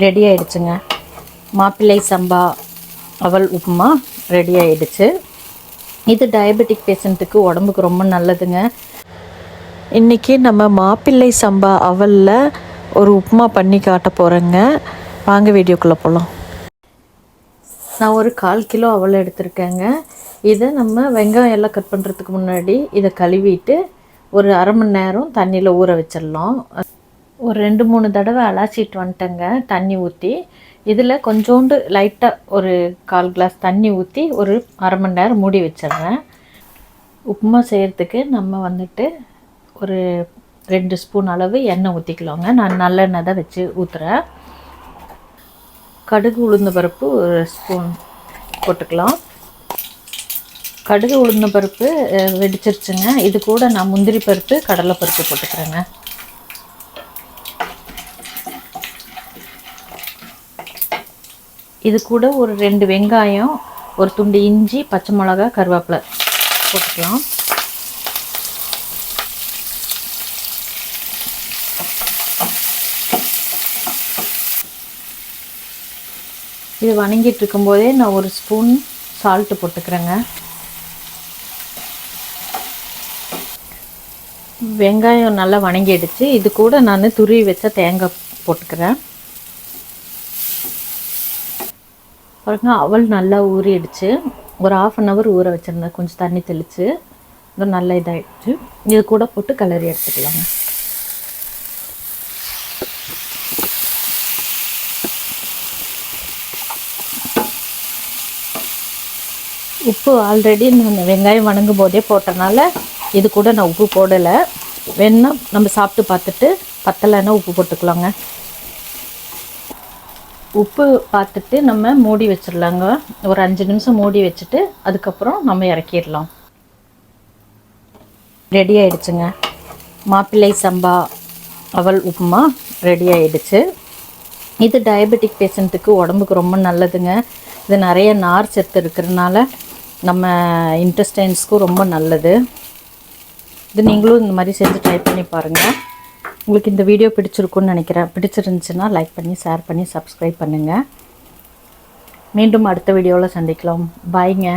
Ready ஆயிடுச்சுங்க. மாப்பிள்ளை சம்பா அவல் உப்புமா ரெடி ஆயிடுச்சு. இது டயபெட்டிக் பேஷண்ட்டுக்கு உடம்புக்கு ரொம்ப நல்லதுங்க. இன்றைக்கி நம்ம மாப்பிள்ளை சம்பா அவலில் ஒரு உப்புமா பண்ணி காட்ட போகிறேங்க. வாங்க வீடியோக்குள்ளே போகலாம். நான் ஒரு 1/4 கிலோ அவல் எடுத்திருக்கேங்க. இதை நம்ம வெங்காயம் எல்லாம் கட் பண்ணுறதுக்கு முன்னாடி இதை கழுவிட்டு ஒரு அரை மணி நேரம் தண்ணியில் ஊற வச்சிடலாம். ஒரு 2-3 தடவை அலாசிட்டு வந்துட்டேங்க தண்ணி ஊற்றி. இதில் கொஞ்சோண்டு லைட்டாக ஒரு 1/4 கிளாஸ் தண்ணி ஊற்றி ஒரு அரை மணி நேரம் மூடி வச்சிடுறேன். உப்புமா செய்கிறதுக்கு நம்ம வந்துட்டு ஒரு 2 ஸ்பூன் அளவு எண்ணெய் ஊற்றிக்கலாங்க. நான் நல்லெண்ணெய் தான் வச்சு ஊற்றுறேன். கடுகு உளுந்த பருப்பு ஒரு ஸ்பூன் போட்டுக்கலாம். கடுகு உளுந்த பருப்பு வெடிச்சிருச்சுங்க. இது கூட நான் முந்திரி பருப்பு கடலை பருப்பு போட்டுக்கிறேங்க. இது கூட ஒரு 2 வெங்காயம், ஒரு துண்டு இஞ்சி, பச்சை மிளகா, கருவேப்பிலை போட்டுக்கலாம். இது வணங்கிட்டு இருக்கும்போதே நான் ஒரு ஸ்பூன் சால்ட்டு போட்டுக்கிறேங்க. வெங்காயம் நல்லா வணங்கிடுச்சு. இது கூட நான் துருவி வச்ச தேங்காய் போட்டுக்கிறேன். பாருங்க, அவல் நல்லா ஊறிடுச்சு. ஒரு 1/2 hour ஊற வச்சுருந்தேன். கொஞ்சம் தண்ணி தெளித்து இது நல்லா இதாகிடுச்சு. இது கூட போட்டு கிளறி எடுத்துக்கலாங்க. உப்பு ஆல்ரெடி நான் வெங்காயம் வணங்கும் போதே போட்டனால இது கூட நான் உப்பு போடலை. வேணுன்னா நம்ம சாப்பிட்டு பார்த்துட்டு பத்தலைன்னா உப்பு போட்டுக்கலாங்க. உப்பு பார்த்துட்டு நம்ம மூடி வச்சிடலாங்க. ஒரு 5 நிமிஷம் மூடி வச்சுட்டு அதுக்கப்புறம் நம்ம இறக்கிடலாம். ரெடி ஆயிடுச்சுங்க. மாப்பிள்ளை சம்பா அவல் உப்புமா ரெடி ஆயிடுச்சு. இது டயபெட்டிக் பேஷண்ட்டுக்கு உடம்புக்கு ரொம்ப நல்லதுங்க. இது நிறைய நார் சத்து இருக்கிறதுனால நம்ம இன்டெஸ்டைன்ஸ்க்கும் ரொம்ப நல்லது. இது நீங்களும் இந்த மாதிரி செஞ்சு ட்ரை பண்ணி பாருங்கள். உங்களுக்கு இந்த வீடியோ பிடிச்சிருக்குன்னு நினைக்கிறேன். பிடிச்சிருந்துச்சுன்னா லைக் பண்ணி, ஷேர் பண்ணி, சப்ஸ்கிரைப் பண்ணுங்கள். மீண்டும் அடுத்த வீடியோவில் சந்திக்கலாம். பாய்ங்க.